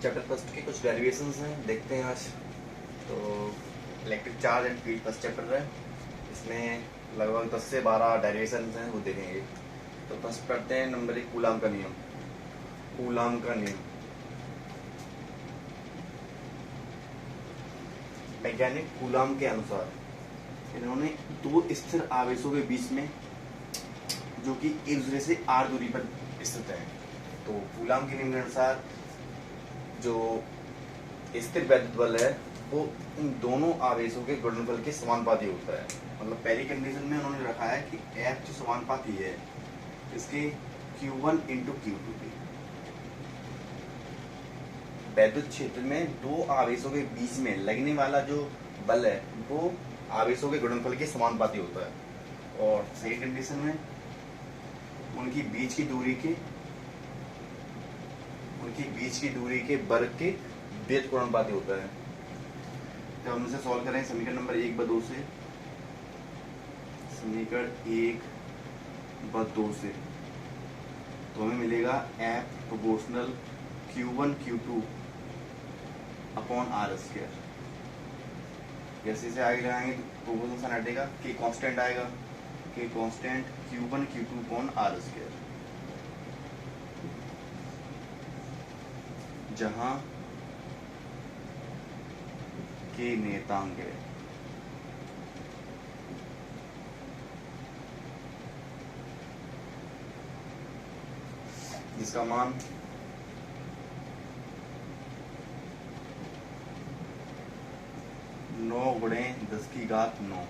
Chapter first के कुछ derivations हैं, देखते हैं आज। तो electric charge and field first chapter है, इसमें लगभग 10 से 12 डेरिवेशंस हैं, वो देखेंगे। तो फर्स्ट पढ़ते हैं नंबर 1, कूलाम का नियम। कूलाम का नियम वैज्ञानिक कूलाम के अनुसार इन्होंने दो स्थिर आवेशों के बीच में, जो कि एक दूसरे से r दूरी पर स्थित है, तो कूलाम के नियम के अनुसार जो स्थिर वैद्युत बल है वो इन दोनों आवेशों के गुणनफल के समानुपाती होता है। मतलब पहली कंडीशन में उन्होंने रखा है कि F जो समानुपाती है इसके Q1 इंटू Q2 के। वैद्युत क्षेत्र में दो आवेशों के बीच में लगने वाला जो बल है वो आवेशों के गुणनफल के समानुपाती होता है। और सही कंडीशन में उनकी बीच की दूरी के वर्ग के बेज गुणनफाती होता है। जब हम इसे सॉल्व करें समीकरण नंबर 1/2 से, समीकरण 1/2 से, तो हमें मिलेगा F proportional Q1 Q2 upon R square. जैसे इसे आगे लगाएंगे तो प्रोपोर्शनल साइन हटेगा, K कांस्टेंट आएगा, K constant Q1 Q2 upon R square, जहां K नियतांक है। जिसका मान 9×10�9।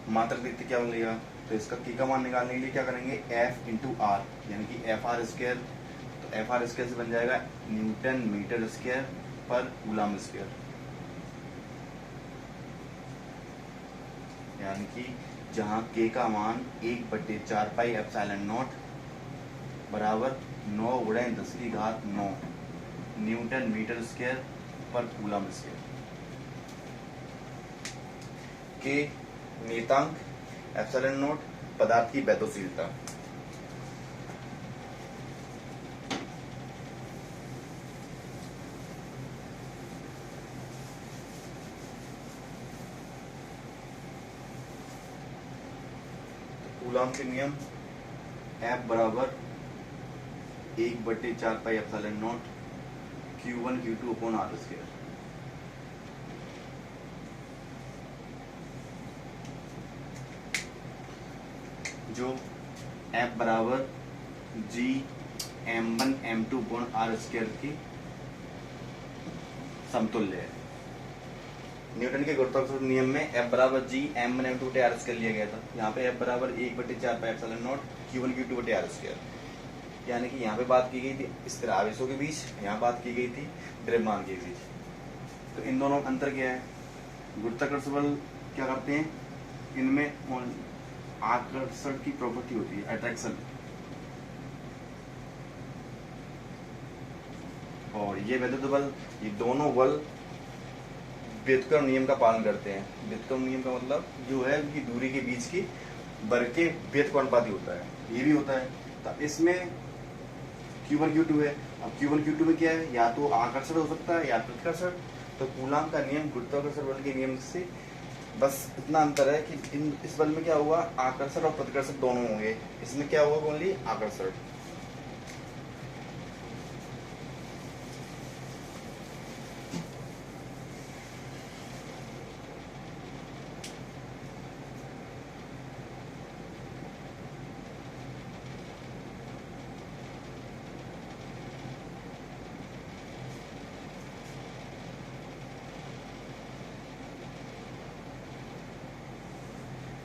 मात्रक देखते क्या मिलेगा, तो इसका K का मान निकालने के लिए क्या करेंगे, F इंटू R, यानी कि FR स्क्वायर। तो FR स्क्वायर से बन जाएगा न्यूटन मीटर स्क्वायर पर कूलाम स्क्वायर, यानी कि जहां K का मान 1/4 पाई एप्सिलॉन नॉट बराबर 9×10�9 न्यूटन मीटर स्क्वायर पर कूलाम स्क्वायर। K नियतांक, एप्सिलॉन नॉट पदार्थ की वैद्युशीलता। कूलाम के नियम F बराबर 1/4 pi epsilon not Q1 Q2 upon R square. जो F बराबर G m1 m2 upon R square की समतुल्य है। न्यूटन के गुरुत्वाकर्षण नियम में F बराबर G m1 m2 बटे R स्क्वायर लिया गया था। यहाँ पे F बराबर 1/4 pi epsilon not Q1 Q2 बटे R स्क्वायर, यानी कि यहाँ पे बात की गई थी स्थिर आवेशों के बीच, यहाँ बात की गई थी द्रव्यमान के बीच। तो इन दोनों में अंतर क्या है, गुरुत्वाकर्षण बल क्या करते हैं, इनमें आकर्षण की प्रॉपर्टी होती है, अट्रैक्शन, और ये वैद्युत बल, ये दोनों बल व्युत्क्रम नियम का पालन करते हैं। व्युत्क्रम नियम का मतलब जो है उनकी दूरी के बीच की वर्ग के व्युत्क्रमानुपाती होता है, ये भी होता है। तो इसमें Q1 Q2 है। अब Q1 Q2 में क्या है, या तो आकर्षण हो सकता है या प्रतिकर्षण। तो कूलाम का नियम गुरुत्वाकर्षण बल के नियम से बस इतना अंतर है कि इस बल में क्या हुआ, आकर्षण और प्रतिकर्षण दोनों होंगे, इसमें क्या होगा, ओनली आकर्षण।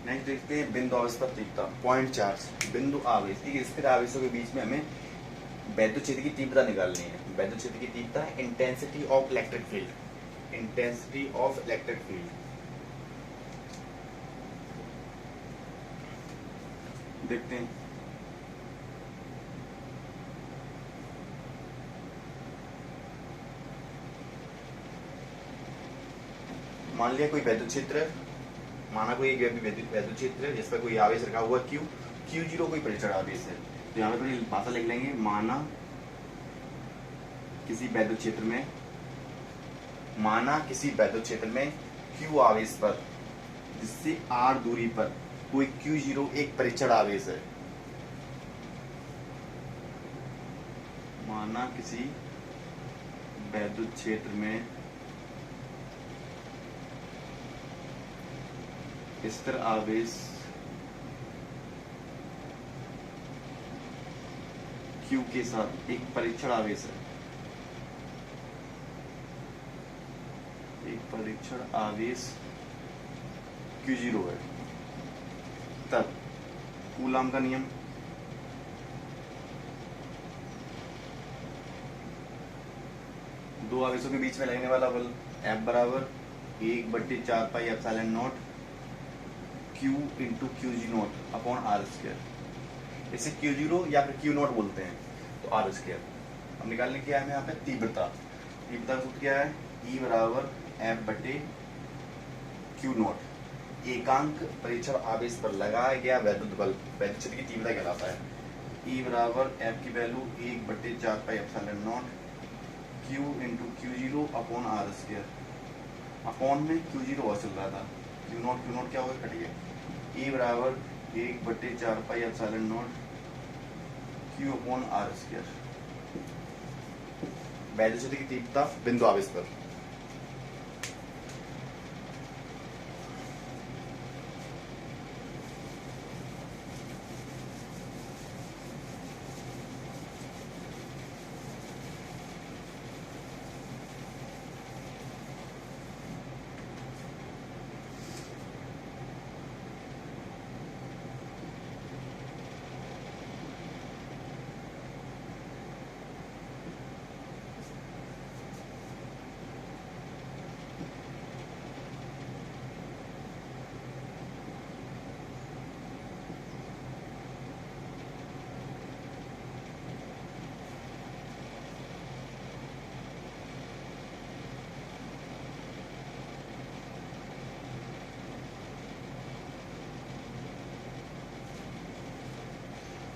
नेक्स्ट देखते हैं बिंदु आवेश पर तीव्रता, पॉइंट चार्ज। बिंदु आवेश, स्थिर आवेशों के बीच में हमें वैद्युत क्षेत्र की तीव्रता निकालनी है। वैद्युत क्षेत्र की तीव्रता intensity of electric field, intensity of electric field. देखते हैं, मान लिया कोई वैद्युत क्षेत्र है, माना कोई वैद्युत क्षेत्र है जिस पर कोई आवेश रखा हुआ Q0 कोई परीक्षण आवेश है। तो यहाँ पे थोड़ी भाषा लिख लेंगे, माना किसी वैद्युत क्षेत्र में, माना किसी वैद्युत क्षेत्र में Q आवेश पर, जिससे R दूरी पर कोई Q0 एक परीक्षण आवेश है। माना किसी वैद्युत क्षेत्र में स्थिर आवेश Q के साथ एक परीक्षण आवेश है, एक परीक्षण आवेश Q0 है, तब कूलाम का नियम, दो आवेशों के बीच में लगने वाला बल F बराबर 1/4πε0 Q into Q0 upon R²। इसे Q0 या फिर Q0 बोलते हैं, तो R²। अब निकालने क्या है यहाँ पे तीव्रता। तीव्रता का सूत्र क्या है? E बराबर F/Q0। एकांक परीक्षण आवेश पर लगाया गया वैद्युत बल वैद्युत क्षेत्र की तीव्रता कहलाता है। E बराबर F की value 1/4πε0 Q into Q0 upon R²। Upon में Q0 और चल रहा था, Q0 क्या होगा, कट गया। E बराबर 1/4πε0 Q अपॉन R²। वैद्युत क्षेत्र की तीव्रता बिंदु आवेश पर।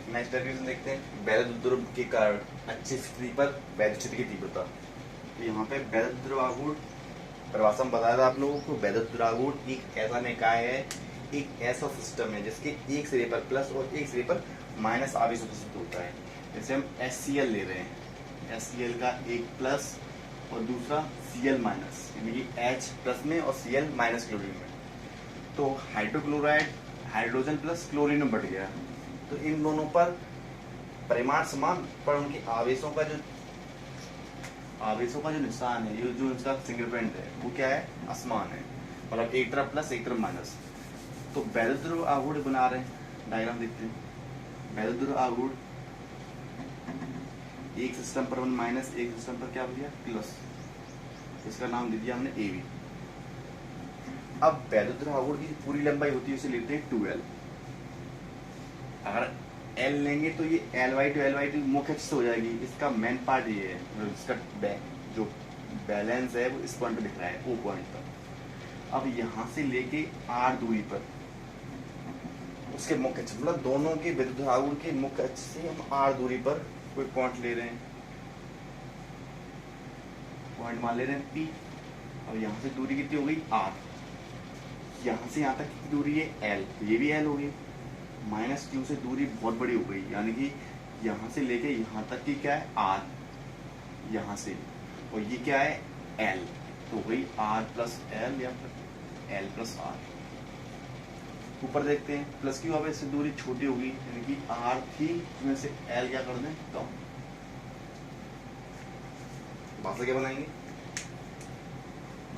नेक्स्ट डेरिवेशन देखते हैं। वैद्युत ध्रुव के कारण अच्छी स्थिति पर वैद्युत क्षेत्र की तीव्रता। तो यहाँ पे वैद्युत ध्रुवाघूर्ण परिभाषा में बताया था आप लोगों को। वैद्युत ध्रुवाघूर्ण एक ऐसा निकाय है, एक ऐसा सिस्टम है जिसके एक सिरे पर प्लस और एक सिरे पर माइनस आवेश उपस्थित होता है। जैसे हम HCl ले रहे हैं, HCl का एक प्लस और दूसरा Cl माइनस, यानी कि H प्लस में और Cl माइनस क्लोरीन में। तो हाइड्रोक्लोराइड हाइड्रोजन प्लस क्लोरीन में बढ़ गया, तो इन दोनों पर परिमाण समान पर उनके आवेशों का जो निशान है, ये जो इसका फिंगरप्रिंट है वो क्या है, असमान है, मतलब एक तरफ प्लस एक तरफ माइनस। तो वैद्युत ध्रुव आघूर्ण बना रहे हैं, डायग्राम देखते हैं। वैद्युत ध्रुव आघूर्ण एक सिस्टम पर वन माइनस, एक सिस्टम पर क्या दिया, प्लस, इसका नाम दे दिया हमने AB। अब वैद्युत ध्रुव आघूर्ण की पूरी लंबाई होती है, उसे लेते हैं 2L। अगर L लेंगे तो ये L/2 मुख्य अक्ष से हो जाएगी। इसका मेन पार्ट ये है, इसका जो बैलेंस है वो इस पॉइंट पे दिख रहा है, O पॉइंट पर। अब यहाँ से लेके R दूरी पर उसके मुख्य अक्ष, मतलब दोनों के विद्युत आघूर्ण के मुख्य अक्ष से हम R दूरी पर कोई पॉइंट ले रहे हैं, पॉइंट मान ले रहे हैं P। और यहाँ से दूरी कितनी हो गई, R। यहाँ से यहाँ तक कितनी दूरी है, L, ये भी L हो गई। माइनस Q से दूरी बहुत बड़ी हो गई, यानी कि यहाँ से लेके यहाँ तक की क्या है, R, यहाँ से, और ये क्या है, L, तो वही R प्लस L या L प्लस R। ऊपर देखते हैं, प्लस Q अब इससे दूरी छोटी होगी, यानी कि R थी, इसमें से L क्या कर दें, कम। भाषा क्या बनाएंगे,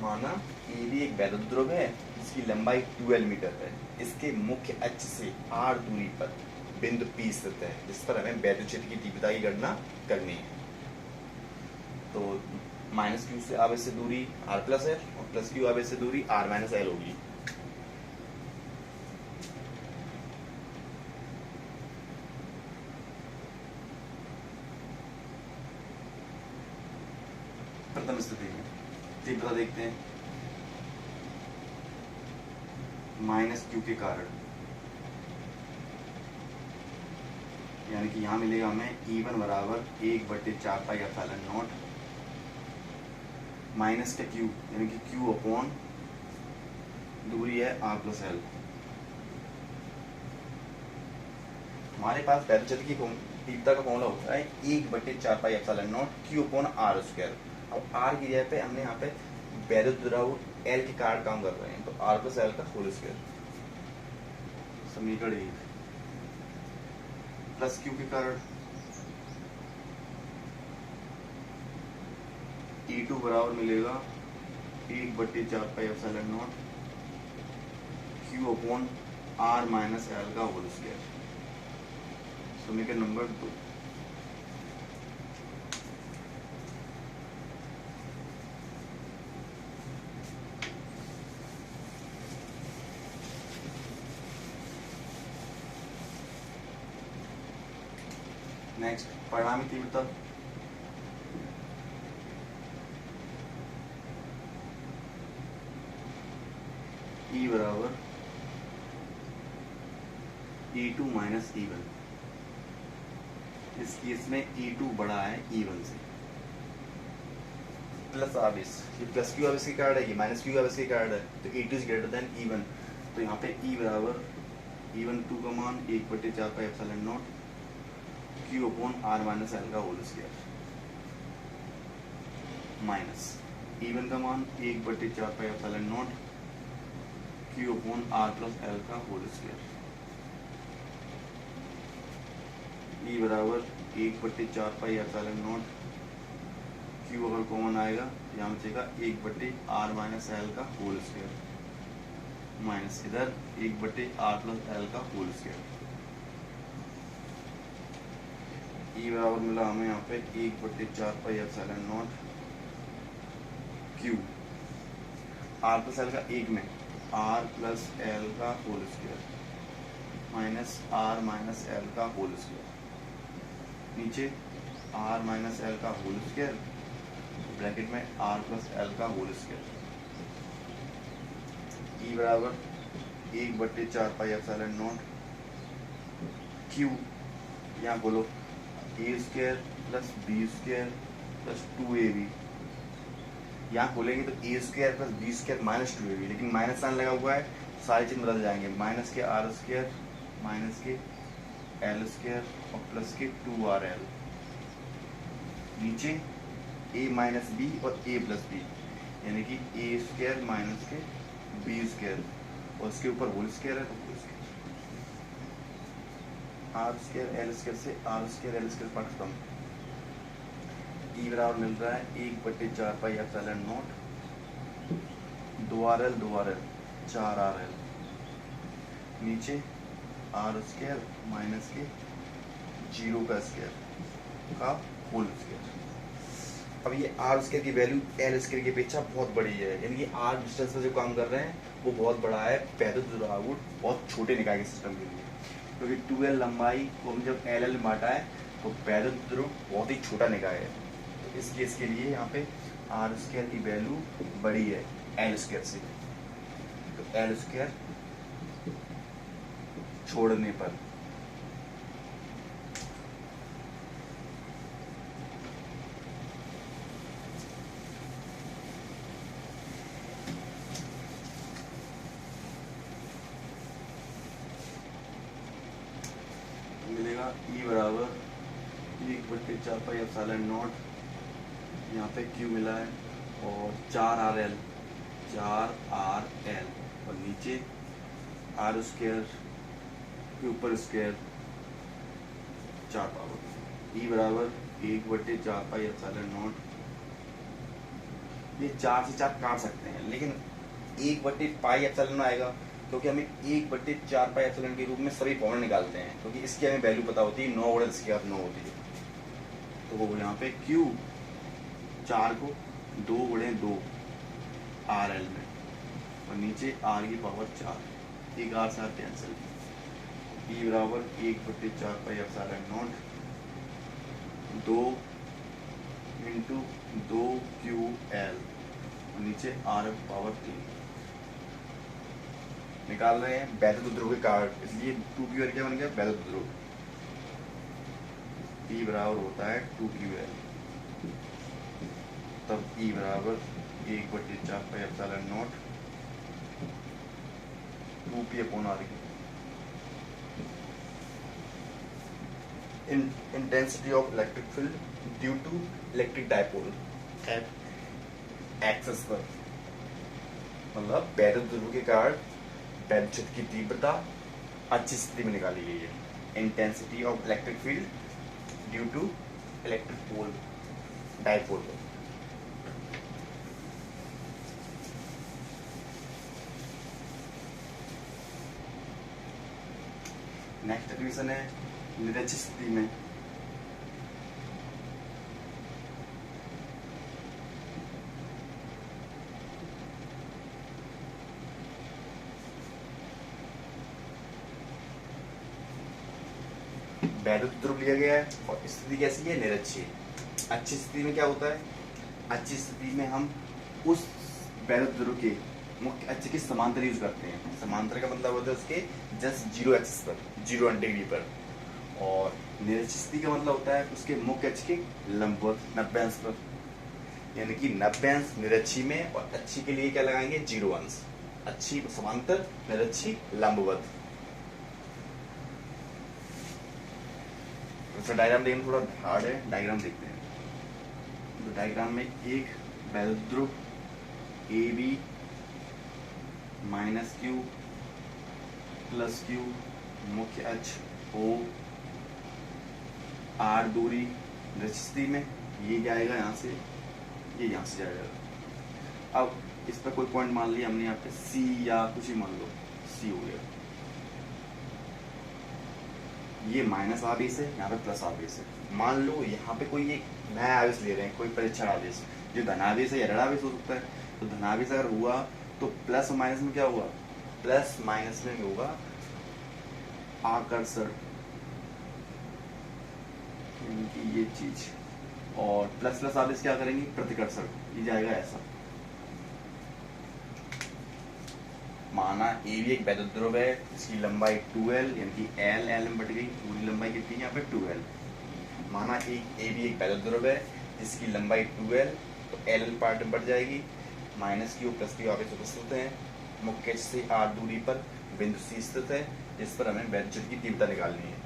माना AB एक वैद्युत ध्रुव है जिसकी लंबाई 2L मीटर है। इसके मुख्य अक्ष से R दूरी पर बिंदु P स्थित है, जिस पर हमें वैद्युत क्षेत्र की तीव्रता की गणना करनी है। तो माइनस Q से आवेश से दूरी R प्लस L और प्लस Q आवेश से दूरी R माइनस L होगी। प्रथम स्थिति में तीव्रता देखते हैं। माइनस Q के कारण, यानी कि यहाँ मिलेगा हमें E1 बराबर 1/4πε0 माइनस का क्यू यानी कि क्यू अपॉन दूरी है आर प्लस एल। हमारे पास वेलोसिटी की तीव्रता का फॉर्मूला होता है 1/4πε0 क्यू अपॉन आर स्क्वायर। अब आर की जगह पे हमने यहाँ पे वैल्यू द्रव एल के कारण काम कर रहे हैं, तो आर प्लस एल का होल स्क्वायर समीकरण 1 प्लस क्यू के कारण E2 बराबर मिलेगा 1/4πε0 Q upon R minus L का होल स्क्वायर। समीकरण नंबर 2। नेक्स्ट परिणामी तीव्रता E बराबर E2 माइनस E1। इस केस में E2 बड़ा है E1 से। प्लस आवेश, ये प्लस क्यू आवेश की कार्ड है, ये माइनस क्यू आवेश की कार्ड है, तो E2 is greater then E1। तो यहाँ पे E बराबर E1 2 का मान 1/4πε0 Q upon R minus L का होल स्क्वायर माइनस E1 का मान 1/4πε0 Q upon R plus L का होल स्क्वायर। E बराबर 1/4πε0 क्यू अगर कॉमन आएगा यहाँ बचेगा 1/r माइनस एल का होल स्क्वायर माइनस इधर 1/r प्लस एल का होल स्क्वायर। E बराबर मिला हमें यहाँ पे 1/4πε0 क्यू आर प्लस एल का एक में आर प्लस एल का whole square minus R minus L का होल स्क्वायर। नीचे आर माइनस एल का होल स्क्वायर ब्रैकेट में आर प्लस एल का होल स्क्वायर। E बराबर 1/4πε0 क्यू यहाँ बोलो A square plus B square plus 2ab। यहाँ खोलेंगे तो A square plus B square minus 2ab, लेकिन माइनस साइन लगा हुआ है, सारे चीज बदल जाएंगे। माइनस के आर स्क्वायर माइनस के एल स्क्वायर और प्लस के 2rl। नीचे ए माइनस बी और ए प्लस बी यानी कि ए स्क्वायर माइनस के बी स्क्वायर और उसके ऊपर होल स्क्वायर है तो whole square. R square L square से R square L square part खत्म। E बराबर मिल रहा है 1/4πε0 2rl 4rl। नीचे आर स्क्वायर माइनस के 0 का स्क्वायर का होल स्क्वायर। अब ये आर स्क्वायर की वैल्यू एल स्क्वायर की अपेक्षा बहुत बड़ी है, यानी कि आर डिस्टेंस में जो काम कर रहे हैं वो बहुत बड़ा है वैद्युत द्रव्यमान बहुत छोटे निकाय के सिस्टम के लिए, क्योंकि 2l लंबाई को हम जब एल में बांटा है तो वैद्युत द्रव बहुत ही छोटा निकाय है। तो इस केस के लिए यहाँ पे आर स्क्वायर की वैल्यू बड़ी है एल स्क्वायर से, तो एल स्क्वायर छोड़ने पर मिलेगा E बराबर 1/4πε0 यहाँ पे Q मिला है और 4rl और नीचे आर स्क्वायर के ऊपर स्क्वायर 4 पावर। E बराबर 1/4πε0। ये 4 से 4 काट सकते हैं, लेकिन 1/πε आएगा क्योंकि हमें 1/4πε के रूप में सभी फॉर्मूले निकालते हैं, क्योंकि इसकी हमें वैल्यू पता होती है 9 बड़े इसके बाद 9 होती है। तो वो यहाँ पे Q 4 को 2/2 RL में और नीचे R की पावर 4 एक R से कैंसिल। E बराबर 1/4πε0 2 इंटू 2QL और नीचे R पावर 3 निकाल रहे हैं वैद्युत ध्रुव के कारण, इसलिए 2QL क्या बन गया वैद्युत ध्रुव। E बराबर होता है 2QL। तब ई बराबर 1/4 2p/r की intensity of electric field due to electric dipole at axis पर, मतलब वैद्युत ध्रुव के कारण वैद्युत क्षेत्र की तीव्रता अच्छी स्थिति में निकाली गई है। Intensity of electric field due to electric pole dipole. Next division है निरक्षित स्थिति में। वैद्युत ध्रुव लिया गया है और स्थिति कैसी है, निरक्षीय। अच्छी स्थिति में क्या होता है, अच्छी स्थिति में हम उस वैद्युत ध्रुव के मुख्य अक्ष के समांतर यूज करते हैं। समांतर का मतलब होता है उसके जस्ट 0 एक्सिस पर, 0 डिग्री पर। और निरक्षीय स्थिति का मतलब होता है उसके मुख्य अक्ष के लंबवत 90 अंश पर, यानी कि 90 अंश निरक्षीय में और अक्षीय के लिए क्या लगाएंगे, 0 अंश। अक्षीय समांतर, निरक्षीय लंबवत। तो डायग्राम देखने थोड़ा हार्ड है, डायग्राम देखते हैं। तो डायग्राम में एक वैद्युत ध्रुव AB -Q + Q, मुख्य अक्ष O, R दूरी निरक्षीय में, ये जाएगा यहाँ से, ये यहाँ से जाएगा। अब इस पर कोई पॉइंट मान लिया हमने यहाँ पे C या कुछ ही मान लो, C हो गया। ये माइनस आवेश है, यहाँ पे प्लस आवेश है। मान लो यहाँ पे कोई एक नया आवेश ले रहे हैं, कोई परीक्षण आवेश, जो धनावेश है या ऋणावेश हो सकता है। तो धनावेश अगर हुआ तो प्लस और माइनस में क्या हुआ, प्लस माइनस में होगा आकर्षण, यानी कि ये चीज। और प्लस प्लस आवेश क्या करेंगे, प्रतिकर्षण। ये जाएगा ऐसा। माना ए भी एक वैद्युत ध्रुव है, इसकी लंबाई 2l, यानी कि l में बढ़ गई, पूरी लंबाई कितनी है यहाँ पे 2l। माना ए भी एक वैद्युत ध्रुव है, इसकी लंबाई 2l, तो l पार्ट में बढ़ जाएगी। -Q + Q आवेश उपस्थित है, मुख्य अक्ष से r दूरी पर बिंदु C स्थित है, जिस पर हमें वैद्युत क्षेत्र की तीव्रता निकालनी है।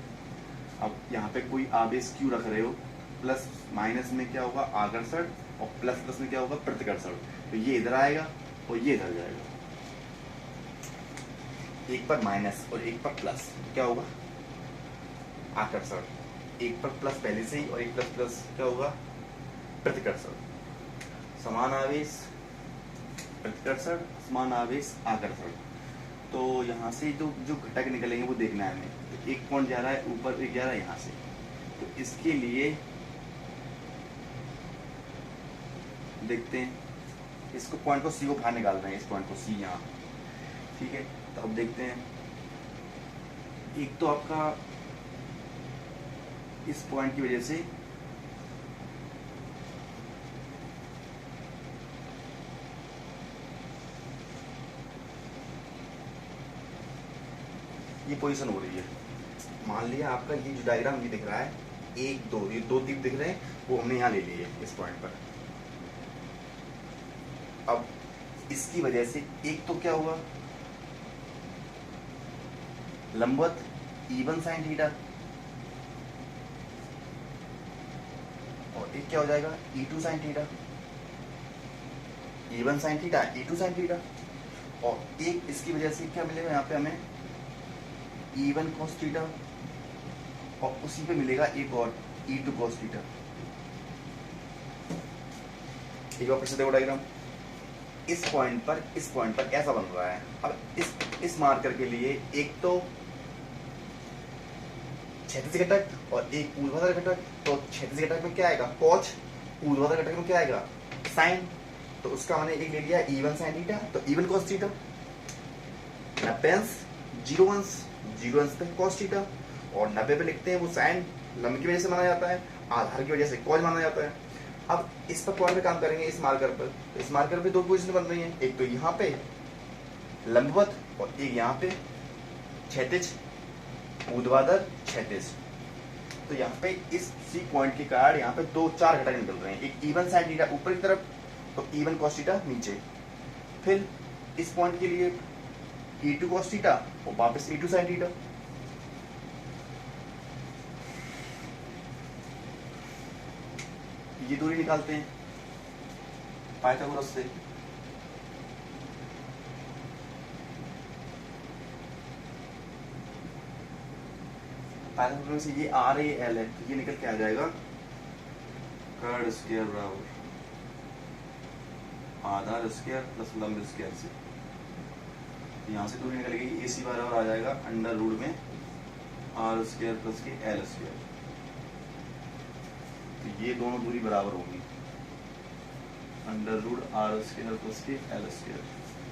अब यहाँ पे कोई आवेश Q रख रहे हो, प्लस माइनस में क्या होगा, आकर्षण, और प्लस प्लस में क्या होगा, प्रतिकर्षण। तो ये इधर आएगा और ये इधर जाएगा। एक पर माइनस और एक पर प्लस, क्या होगा, आकर्षण। एक पर प्लस पहले से ही और एक प्लस प्लस क्या होगा, प्रतिकर्षण। समान आवेश प्रतिकर्षण, समान आवेश आकर्षण। तो यहाँ से जो घटक निकलेंगे वो देखना है हमें। तो एक पॉइंट जा रहा है ऊपर, एक जा रहा है यहाँ से। तो इसके लिए देखते हैं, इसको पॉइंट को C को बाहर निकाल रहे हैं, इस पॉइंट को C यहाँ, ठीक है। तो अब देखते हैं, एक तो आपका इस पॉइंट की वजह से ये पोजीशन हो रही है। मान लिया आपका ये जो डायग्राम ये दिख रहा है, 1 2, ये 2 दीप दिख रहे हैं, वो हमने यहाँ ले लिए इस पॉइंट पर। अब इसकी वजह से एक तो क्या हुआ, लंबवत E1 sin थीटा, और एक क्या हो जाएगा, E2 sin theta. E1 sin theta, E2 sin theta, और एक इसकी वजह से क्या मिलेगा यहाँ पे हमें, E1 cos थीटा, और उसी पे मिलेगा एक और E2 cos थीटा। एक बार फिर से देखो डायग्राम, इस पॉइंट पर ऐसा बन रहा है। अब इस मार्कर के लिए एक तो क्षैतिज घटक और एक ऊर्ध्वाधर घटक। तो क्षैतिज घटक में क्या आएगा, cos, ऊर्ध्वाधर घटक में क्या आएगा, sin। तो उसका हमने एक ले लिया E1 sin थीटा, तो E1 cos थीटा। 90 अंश 0 अंश, 0 अंश पे cos थीटा, और 90 पे लिखते हैं वो sin लंब की वजह से माना जाता है, आधार की वजह से cos माना जाता है। अब इस पर पॉइंट पे काम करेंगे, इस मार्कर पर। तो इस मार्कर पे 2 पोजीशन बन रही हैं, एक तो यहाँ पे लंबवत और एक यहाँ पे क्षैतिज, ऊर्ध्वाधर क्षैतिज। तो यहाँ पे इस सी पॉइंट के कारण यहाँ पे दो चार घटक निकल रहे हैं, एक इवन साइन थीटा ऊपर की तरफ तो इवन कॉस थीटा नीचे, फिर इस पॉइंट के लिए E2 cos थीटा और वापस E2 sin थीटा। ये दूरी निकालते हैं पाइथागोरस से। पाइथागोरस से ये R है, ये L है, तो ये निकल के आ जाएगा कर्ड स्क्वायर बराबर आधार स्क्वायर प्लस लंब स्क्वायर से। यहाँ से दूरी निकल गई, AC बराबर आ जाएगा अंडर रूट में R स्क्वायर प्लस के L स्क्वायर। तो ये दोनों दूरी बराबर होगी under root R square plus के L स्क्वायर।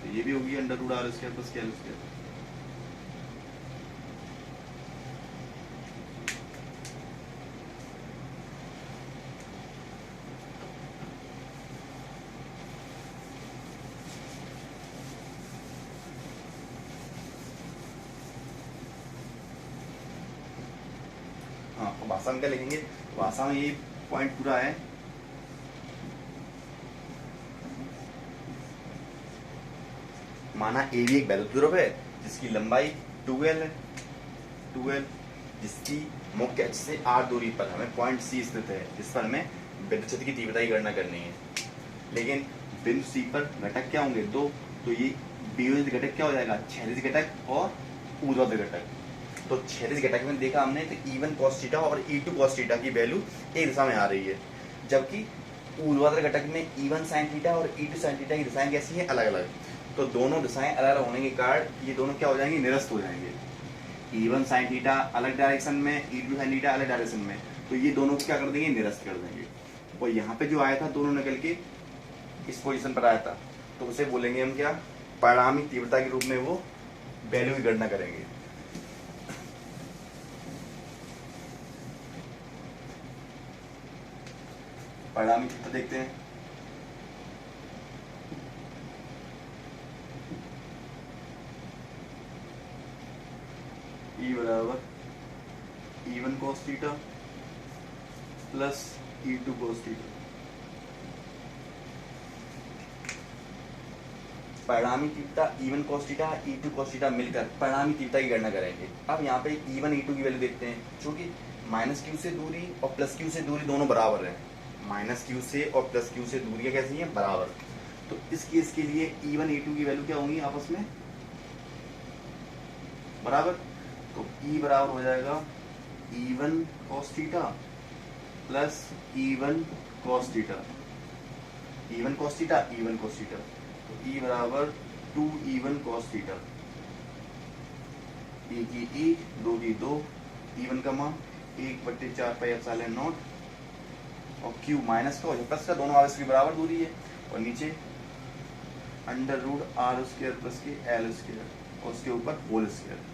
तो ये भी होगी under root R square plus के L स्क्वायर। हाँ, तो भाषा में क्या लिखेंगे? भाषा में ये पॉइंट पूरा है, माना ए भी एक वैद्युत ध्रुव है जिसकी लंबाई 2L है, 2L जिसकी मुख्य अक्ष से R दूरी पर हमें पॉइंट C स्थित है, जिस पर हमें विद्युत क्षेत्र की तीव्रता की गणना करनी है। लेकिन बिंदु C पर घटक क्या होंगे? दो, तो ये वियोजित घटक क्या हो जाएगा? क्षैतिज घटक और ऊर्ध्वाधर घटक। तो क्षैतिज घटक में देखा हमने तो E1 cos थीटा और E2 cos थीटा की वैल्यू एक दिशा में आ रही है, जबकि ऊर्ध्वाधर घटक में E1 sin थीटा और E2 sin थीटा की दिशाएं कैसी हैं? अलग अलग। तो दोनों दिशाएं अलग अलग होने के कारण ये दोनों क्या हो जाएंगे? निरस्त हो जाएंगे। E1 sin थीटा अलग डायरेक्शन में, E2 sin थीटा अलग डायरेक्शन में, तो ये दोनों को क्या कर देंगे? निरस्त कर देंगे। और यहाँ पे जो आया था दोनों निकल के इस पोजीशन पर आया था, तो उसे बोलेंगे हम क्या? परिणामी तीव्रता के रूप में वो वैल्यू की गणना करेंगे। परिणामी तीव्रता देखते हैं। E बराबर E1 cos theta plus E2 cos theta. परिणामी तीव्रता E1 cos theta E2 cos theta मिलकर परिणामी तीव्रता की गणना करेंगे। अब यहाँ पे E1 E2 की वैल्यू देखते हैं, क्योंकि माइनस Q से दूरी और प्लस Q से दूरी दोनों बराबर है। माइनस Q से और प्लस Q से दूरियां कैसी हैं? बराबर। तो इस केस के लिए E1 E2 की वैल्यू क्या होंगी? आपस में बराबर। तो E बराबर हो जाएगा E1 cos theta plus E1 cos theta, E1 cos theta, E1 cos theta. तो E बराबर 2E1 cos थीटा, E की E, 2 की 2, E1 का मान 1/4 पाई एप्सिलॉन नॉट, और Q माइनस का और प्लस का दोनों आपस की बराबर दूरी है, और नीचे under root R square plus के L स्क्वायर और उसके ऊपर होल स्क्वायर।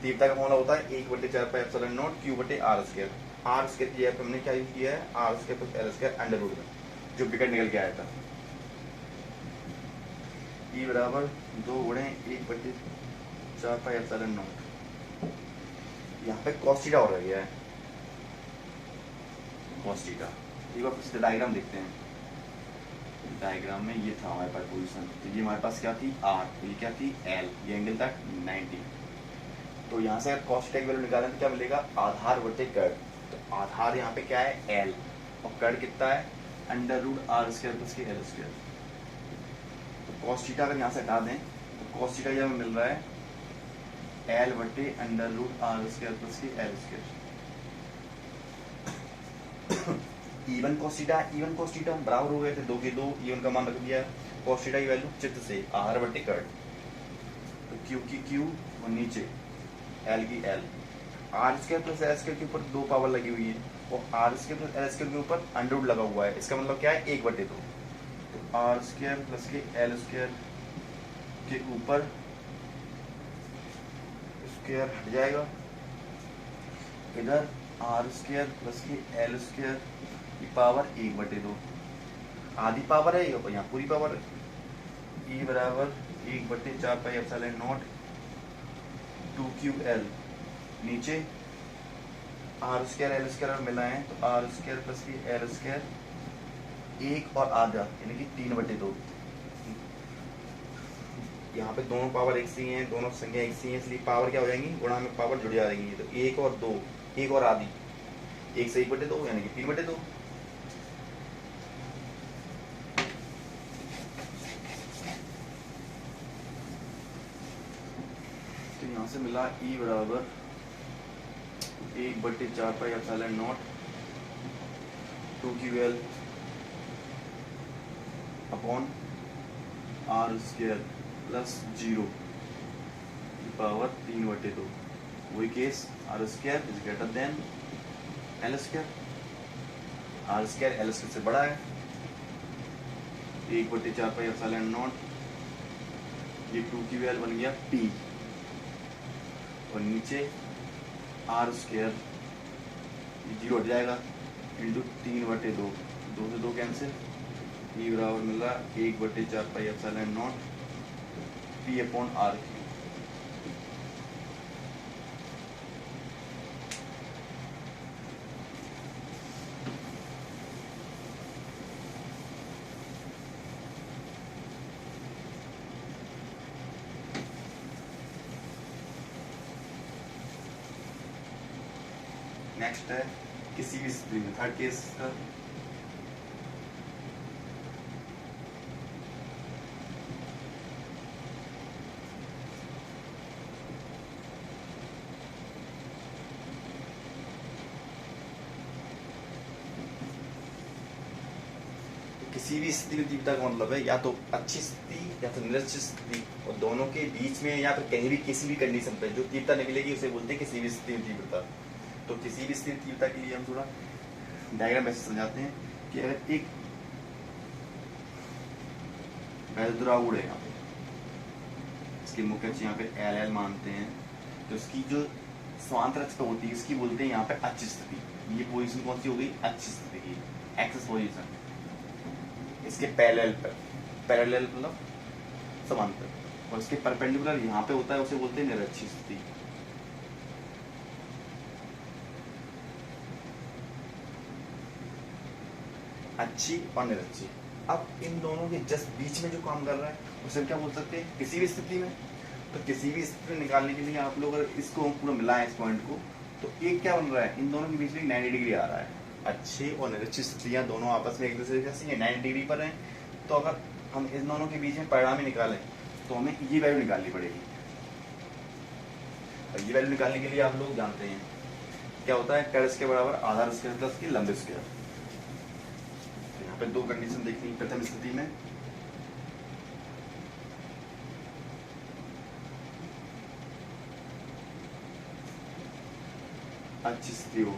तीव्रता का फॉर्मूला होता है 1/4 पाई एप्सिलॉन नॉट Q बटे R स्क्वायर। R स्क्वायर की जगह पे हमने क्या यूज किया है? R square plus L square under root में, जो विकट निकल के आया था। E बराबर 2 गुणे 1/4 पाई एप्सिलॉन नॉट। यहाँ पे cos थीटा हो गया है, cos थीटा। एक बार फिर डायग्राम देखते हैं। डायग्राम में ये था हमारे पास पोजीशन, तो ये हमारे पास क्या थी? R, तो ये क्या थी? L, ये एंगल था 90। तो यहाँ से अगर cos थीटा की वैल्यू निकालें तो क्या मिलेगा? आधार बटे कर्ड। तो आधार यहाँ पे क्या है? L, और कर्ड कितना है? Under root R square plus के L स्क्वायर। तो cos थीटा अगर यहाँ से हटा दें तो cos थीटा यहाँ मिल रहा है L बटे under root R square plus के L square. E1 cos theta, E1 cos theta बराबर हो गए थे 2 के 2, E1 का मान रख दिया। cos थीटा की वैल्यू चित्र से आधार बटे कर्ड, तो Q की Q और नीचे L की L। R square plus L square के ऊपर 2 पावर लगी हुई है, और R square plus L square के ऊपर अंडर रूट लगा हुआ है। इसका मतलब क्या है? 1/2। तो R स्क्वायर प्लस के L स्क्वायर के ऊपर स्क्वायर हट जाएगा, इधर R स्क्वायर प्लस के L स्क्वायर की पावर 1/2। आधी पावर है यहाँ पूरी पावर है। E बराबर 1/4 पाई एप्सिलॉन नॉट 2QL, नीचे आर स्क्वायर एल स्क्वायर और मिलाएं तो आर स्क्वायर प्लस की एल स्क्वायर, एक और आधा यानी कि 3/2। यहाँ पे दोनों पावर एक सी हैं, दोनों संख्या एक सी हैं, इसलिए पावर क्या हो जाएंगी, गुणा में पावर जुड़ जाएंगी। तो 1 और 2, 1 और आधी, 1 से 1/2 यानी कि 3/2। तो यहाँ से मिला E बराबर 1/4πε0 2QL upon R square plus 0 की पावर 3/2। वही case R square is greater than L square, R square L square से बड़ा है। 1/4πε0 ये 2QL बन गया P, और नीचे आर स्क्वायर 0 हट जाएगा इंटू 3/2, 2 से 2 कैंसिल। ई बराबर मिल रहा 1/4πε0 P upon R Q. Next है किसी भी स्थिति में, थर्ड केस का। किसी भी स्थिति में तीव्रता का मतलब है या तो अच्छी स्थिति या तो निरच्छ स्थिति, और दोनों के बीच में या फिर कहीं भी किसी भी कंडीशन पे जो तीव्रता निकलेगी उसे बोलते हैं किसी भी स्थिति में तीव्रता। तो किसी भी स्थिति तीव्रता के लिए हम थोड़ा डायग्राम ऐसे समझाते हैं कि अगर एक वैद्युरागुण है, यहाँ पे इसके मुख्य अक्ष यहाँ पे एल एल मानते हैं, तो इसकी जो समांतर अक्ष पे होती है इसकी बोलते हैं यहाँ पे अच्छी स्थिति। ये पोजीशन कौन सी हो गई, अच्छी स्थिति की, एक्सेस पोजीशन। इसके पैरेलल मतलब समांतर, और इसके परपेंडिकुलर यहाँ पे होता है उसे बोलते हैं निरक्षी स्थिति। अच्छी और निरक्षी। अब इन दोनों के जस्ट बीच में जो काम कर रहा है उसे क्या बोल सकते हैं, किसी भी स्थिति में। तो किसी भी स्थिति में निकालने के लिए आप लोग अगर इसको पूरा मिलाएं इस पॉइंट को, तो एक क्या बन रहा है, इन दोनों के बीच में 90 डिग्री आ रहा है। अच्छी और निरक्षी स्थितियां दोनों आपस में एक दूसरे से 90 डिग्री पर हैं। तो अगर हम इन दोनों के बीच में परिणामी निकालें तो हमें ये वैल्यू निकालनी पड़ेगी। और ये वैल्यू निकालने के लिए आप लोग जानते हैं क्या होता है, कर्स के बराबर आधार स्क्वायर प्लस की लंब स्क्वायर। तो यहाँ पे दो कंडीशन देखनी। प्रथम स्थिति में अच्छी स्थिति हो,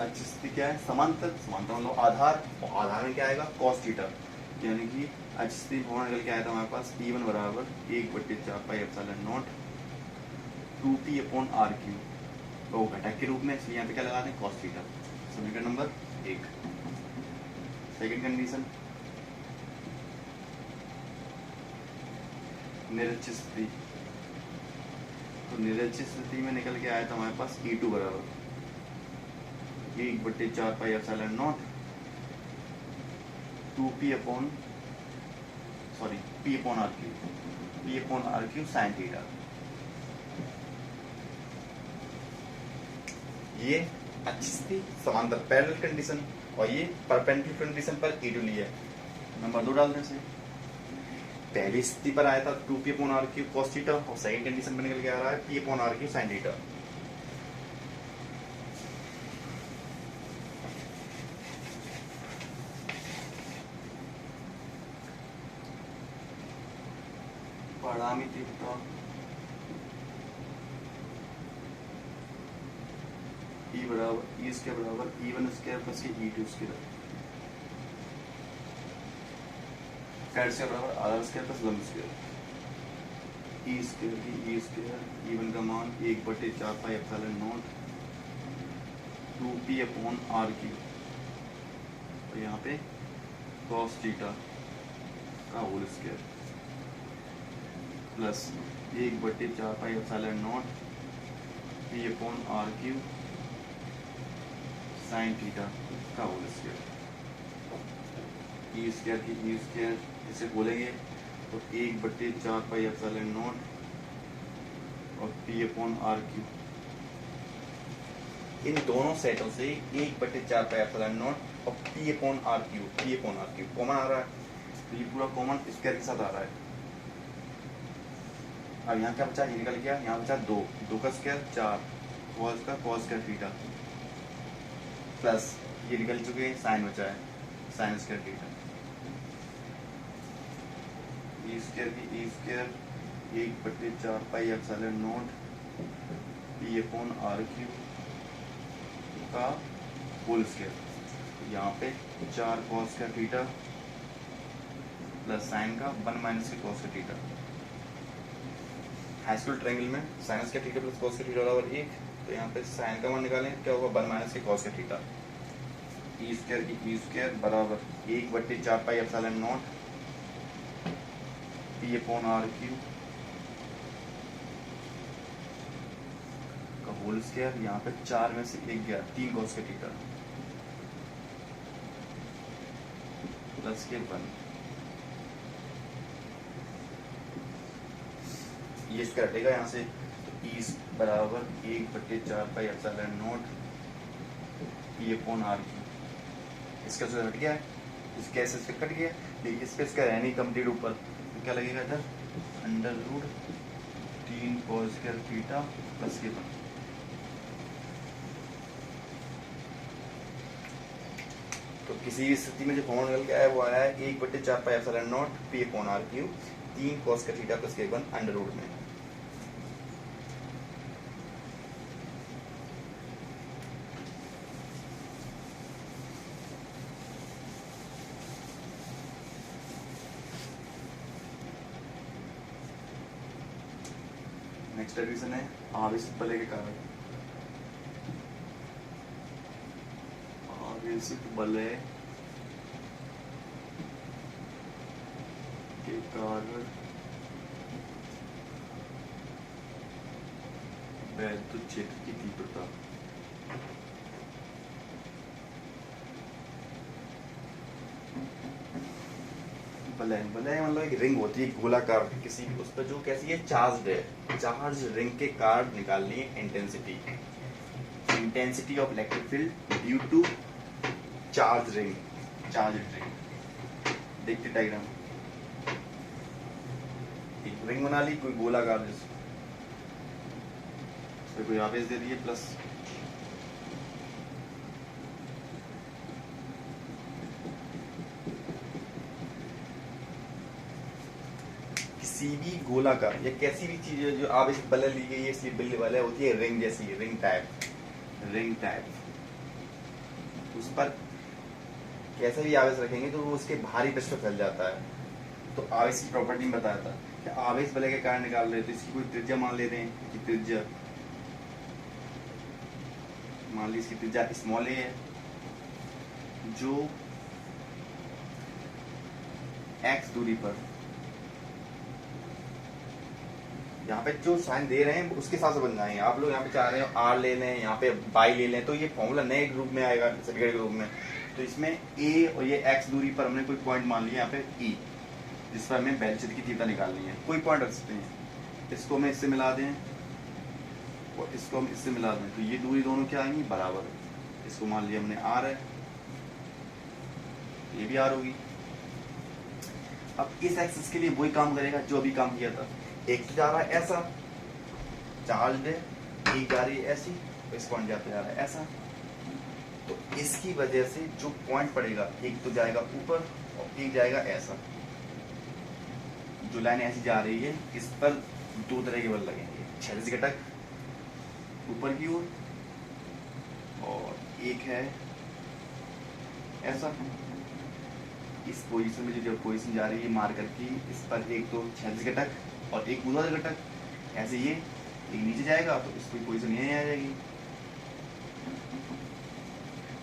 अच्छी स्थिति क्या है, समांतर। समांतर मतलब आधार, और आधार में क्या आएगा, cos थीटा। यानी कि अच्छी स्थिति होना निकल के आया था हमारे पास P1 बराबर 1/4πε0 2P अपॉन आर क्यू, वो घटक के रूप में, इसलिए यहाँ पे क्या लगा दें, cos थीटा। समीकरण नंबर 1। सेकंड कंडीशन निरक्षी स्थिति। तो निरक्षी स्थिति में निकल के आया था हमारे पास E2 बराबर 1/4πε0 2P upon P upon R Q sine theta. ये अच्छी स्थिति समांतर पैरेलल कंडीशन, और ये परपेंडिकुलर कंडीशन पर E2 लिया है। नंबर 2 डालने से पहली स्थिति पर आया था 2P upon R Q cos theta, और सेकंड कंडीशन में निकल के आ रहा है P upon R Q sine theta. परिणामी तीव्रता E बराबर E स्क्वायर बराबर E1 square plus E2 square, कैड स्क्वायर बराबर आधार स्क्वायर प्लस लंब स्क्वायर। E स्क्वायर की E स्क्वायर, E1 का मान 1/4πε0 2P अपॉन आर क्यू, और यहाँ पे cos थीटा का whole square. Plus 1/4 pi epsilon naught P upon R Q sine theta का होल स्क्वायर। ई स्क्वायर की ई स्क्वायर इसे बोलेंगे तो 1/4 पाई एप्सिलॉन नॉट और पी अपॉन आर क्यू। इन दोनों सेटों से 1/4 पाई एप्सिलॉन नॉट और P upon R Q common आ रहा है, तो ये पूरा कॉमन स्क्वायर के साथ आ रहा है। अब यहाँ क्या बचा, ये निकल गया, यहाँ बचा 2 का स्क्वायर 4 कॉस का कॉस स्क्वायर थीटा प्लस ये निकल चुके हैं, साइन बचा है sine square theta. E square की E square 1/4 pi epsilon naught P upon R Q का होल स्क्वायर। यहाँ पे 4 कॉस का थीटा प्लस साइन का 1 माइनस के कॉस का थीटा। हाई स्कूल ट्रायंगल में साइनस का थीटा प्लस कॉस का थीटा बराबर 1, तो यहाँ पे साइन का मान निकालें, क्या होगा 1 माइनस के कॉस का थीटा। ई स्क्वायर की ई स्क्वायर बराबर 1/4 pi epsilon naught P upon R Q का होल स्क्वायर। यहाँ पे 4 में से 1 गया, 3 कॉस का थीटा प्लस के 1। ये इसका हटेगा यहाँ से, तो ई बराबर 1/4 pi epsilon naught P upon R Q. इसका जो हट गया है, इसके ऐसे इसका कट गया, लेकिन इस पे इसका रहनी कंप्लीट ऊपर, तो क्या लगेगा इधर √3 cos स्क्वायर थीटा प्लस के 1। तो किसी भी स्थिति में जो फॉर्मूला निकल के आया वो आया है 1/4 pi epsilon naught P upon R Q 3 cos का थीटा प्लस के 1 अंडर रूट में। नेक्स्ट डिवीजन है आवेश बल के कारण। आवेशित बल के कारण वैद्युत क्षेत्र की तीव्रता। बलय मतलब एक रिंग होती है गोलाकार किसी उस पर जो कैसी है चार्ज है, चार्ज रिंग के कारण निकालनी है intensity of electric field due to charge ring. देखते डायग्राम, एक रिंग बना ली कोई गोलाकार, जिसमें कोई आवेश दे दिए प्लस किसी भी गोलाकार या कैसी भी चीज जो आवेश बल ली गई है इसलिए बिल्ली वाले होती है रिंग जैसी, रिंग टाइप। उस पर कैसे भी आवेश रखेंगे तो वो उसके भारी पृष्ठ पर फैल जाता है। तो आवेश की प्रॉपर्टी में बताया था कि आवेश बल के कारण निकाल रहे तो इसकी कोई त्रिज्या मान लेते हैं कि त्रिज्या मान ली, इसकी त्रिज्या स्मॉल ए है, जो x दूरी पर यहाँ पे जो साइन दे रहे हैं उसके हिसाब से बन जाएंगे। आप लोग यहाँ पे चाह रहे हो r ले लें, यहाँ पे y ले लें, तो ये फॉर्मूला नए ग्रुप में आएगा सर्किट ग्रुप में। तो इसमें a और ये x दूरी पर हमने कोई पॉइंट मान लिया यहाँ पे E, जिस पर हमें वैद्युत क्षेत्र की तीव्रता निकालनी है। कोई पॉइंट रख सकते हैं, इसको हमें इससे मिला दें और इसको हम इससे मिला दें, तो ये दूरी दोनों क्या आएंगी बराबर। इसको मान लिया हमने r है, ये भी r होगी। अब इस एक्सिस के लिए वही काम करेगा जो अभी काम किया था। एक तो जा रहा है ऐसा चार्ज है, एक जा रही है ऐसी, तो इस पॉइंट जाते जा रहा है ऐसा, तो इसकी वजह से जो पॉइंट पड़ेगा एक तो जाएगा ऊपर और एक जाएगा ऐसा। जो लाइन ऐसी जा रही है इस पर 2 तरह के बल लगेंगे, क्षैतिज घटक ऊपर की ओर और एक है ऐसा। इस पोजीशन में जो पोजीशन जा रही है मार्कर की, इस पर एक तो क्षैतिज घटक और एक ऊर्ध्वाधर घटक, ऐसे ये एक नीचे जाएगा तो इसकी पोजीशन यहीं आ जाएगी।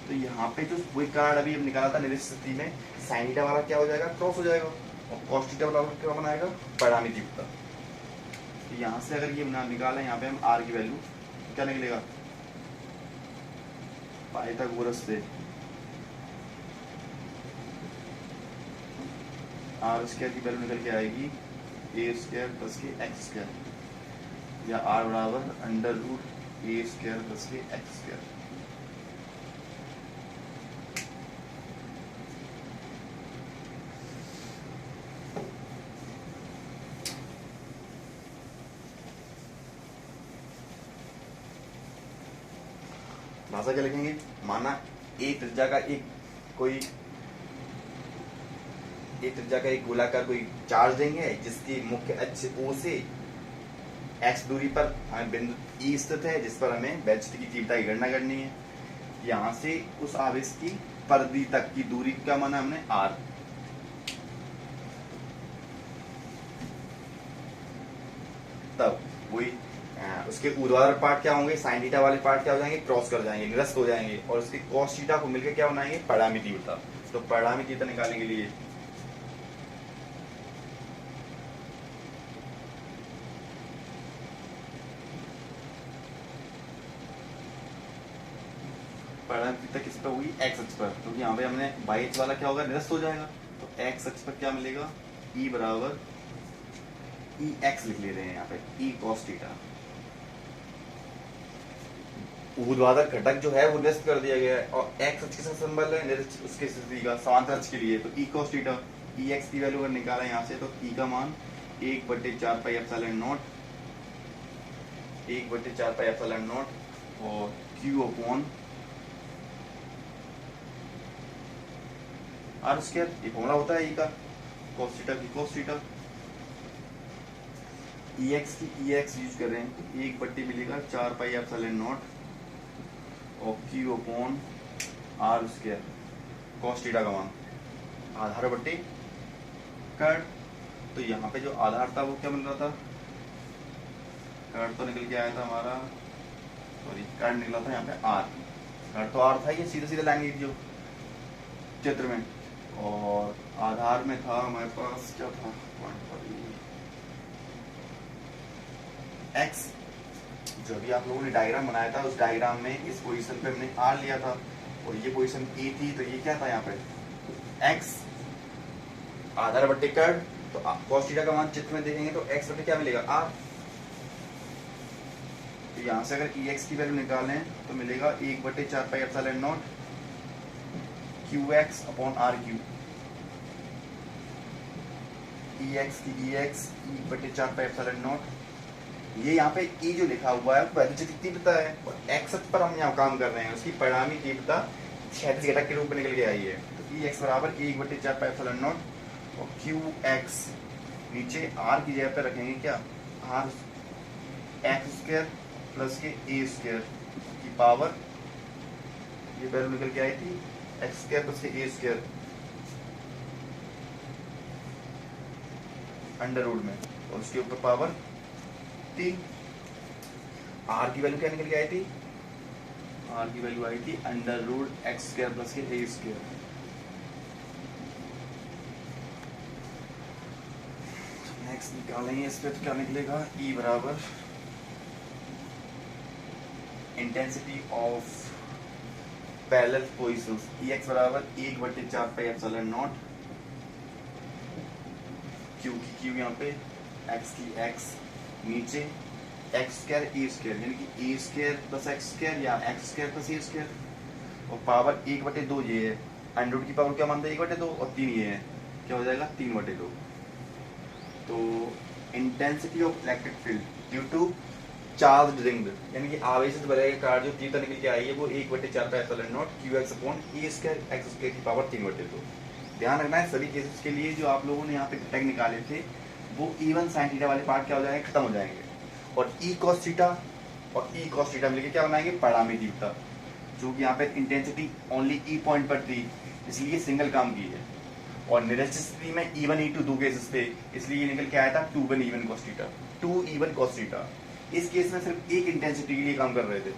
तो यहाँ पे जो वही कारण अभी हम निकाला था निर्दिष्ट स्थिति में, साइन थीटा वाला क्या हो जाएगा क्रॉस हो जाएगा और कॉस थीटा वाला क्या बनाएगा परिणामी तीव्रता। तो यहाँ से अगर ये निकाला यहाँ पे हम आर की वैल्यू क्या निकलेगा, पाइथागोरस से आर स्क्वायर की वैल्यू निकल के आएगी ए स्क्वायर प्लस के एक्स स्क्वायर, या आर बराबर अंडर रूट ए स्क्वायर प्लस के एक्स स्क्वायर। भाषा क्या लिखेंगे, माना एक त्रिज्या का एक गोलाकार कोई चार्ज देंगे जिसकी मुख्य अक्ष ओ से एक्स दूरी पर हमें बिंदु ई स्थित है, जिस पर हमें वेलोसिटी की तीव्रता की गणना करनी है। यहाँ से उस आवेश की परिधि तक की दूरी क्या माना हमने, आर। तब वही उसके ऊर्ध्वाधर पार्ट क्या होंगे, साइन थीटा वाले पार्ट क्या हो जाएंगे, क्रॉस कर जाएंगे, निरस्त हो जाएंगे, और उसके कॉस थीटा को मिलकर क्या बनाएंगे, परिणामी तीव्रता। तो परिणामी तीव्रता निकालने के लिए परिणामी तीव्रता किस पर हुई, एक्स अक्ष पर, क्योंकि यहाँ पे हमने वाई अक्ष वाला क्या होगा, निरस्त हो जाएगा। तो एक्स अक्ष पर क्या मिलेगा, ई बराबर ई एक्स लिख ले रहे हैं यहाँ पे, ई कॉस थीटा। ऊर्ध्वाधर घटक जो है वो निरस्त कर दिया गया है, और एक्स अक्ष के साथ संबंध है निरस्त उसके स्थिति का समांतर अक्ष के लिए, तो ई कॉस थीटा, ई एक्स की वैल्यू अगर निकाला यहाँ से तो ई का मान 1/4 pi epsilon not, 1/4 pi epsilon naught, और क्यू अपॉन आर स्क्वायर, ये फॉर्मूला होता है ई का, कॉस थीटा की कॉस थीटा। ई एक्स की ई एक्स यूज कर रहे हैं, तो 1 मिलेगा 4 पाई एप्सिलॉन नॉट, और Q upon R square, cos theta का मान आधार बट्टे कर्ड। तो यहाँ पे जो आधार था वो क्या मिल रहा था, कर्ड तो निकल के आया था हमारा, सॉरी कर्ड निकला था यहाँ पे आर, कर्ड तो आर था, ये सीधा सीधा लाएंगे जो चित्र में, और आधार में था हमारे पास क्या था, एक्स। जो अभी आप लोगों ने डायग्राम बनाया था, उस डायग्राम में इस पोजीशन पे हमने आर लिया था, और ये पोजीशन ए थी, तो ये क्या था यहाँ पे एक्स, आधार बट्टे कर्ड। तो कॉस थीटा का मान चित्र में देखेंगे तो एक्स बट्टे क्या मिलेगा, आर। तो यहाँ से अगर ई एक्स की वैल्यू निकालें तो मिलेगा 1/4 pi epsilon naught Q X upon R Q, E X की E X 1/4 pi epsilon naught. ये यहाँ पे ई जो लिखा हुआ है वैद्युतिक तीव्रता है, और एक्स अक्ष पर हम यहाँ काम कर रहे हैं, उसकी परिणामी तीव्रता क्षैतिज घटक के रूप में निकल के आई है। तो ई एक्स बराबर 1/4 पाई एप्सिलॉन नॉट, और क्यू एक्स नीचे आर की जगह पे रखेंगे क्या, आर एक्स स्क्वायर प्लस के ए स्क्वायर की पावर, ये वैल्यू निकल के आई थी एक्स स्क्वायर प्लस के ए स्क्वायर अंडर रूट में, और उसके ऊपर पावर 3। आर की वैल्यू क्या निकल के आई थी, आर की वैल्यू आई थी under root X square plus के ए स्क्वायर। नेक्स्ट निकालेंगे इस पे तो क्या निकलेगा, ई बराबर intensity of parallel positions, E x बराबर 1/4 पाई एप्सिलॉन नॉट, क्यू की क्यू यहाँ पे, एक्स की एक्स, नीचे एक्स स्क्वायर ए स्क्वायर, यानी कि A square plus x square या एक्स स्क्वायर प्लस ए स्क्वायर, और पावर 1/2 ये है, अंडर रूट की पावर क्या मानते हैं 1/2, और 3 ये है, क्या हो जाएगा 3/2। तो intensity of electric field due to charge ring, यानी कि आवेशित बल के कारण जो तीव्रता निकल के आई है वो 1/4 pi epsilon naught Q X upon ए स्क्वायर एक्स स्क्वायर की पावर 3/2। ध्यान रखना है सभी केसेस के लिए जो आप लोगों ने यहाँ पे घटक निकाले थे वो E1 साइन थीटा वाले पार्ट क्या हो जाएंगे, खत्म हो जाएंगे, और ई कॉस थीटा और ई कॉस थीटा मिलकर क्या बनाएंगे, परिणामी तीव्रता, जो कि यहाँ पे इंटेंसिटी ओनली ई पॉइंट पर थी इसलिए सिंगल काम की है, और निरस्त स्थिति में E1 E2 दो केसेस थे इसलिए ये निकल के आया था 2 E1 cos theta, 2 E1 cos theta. इस केस में सिर्फ एक इंटेंसिटी के लिए काम कर रहे थे,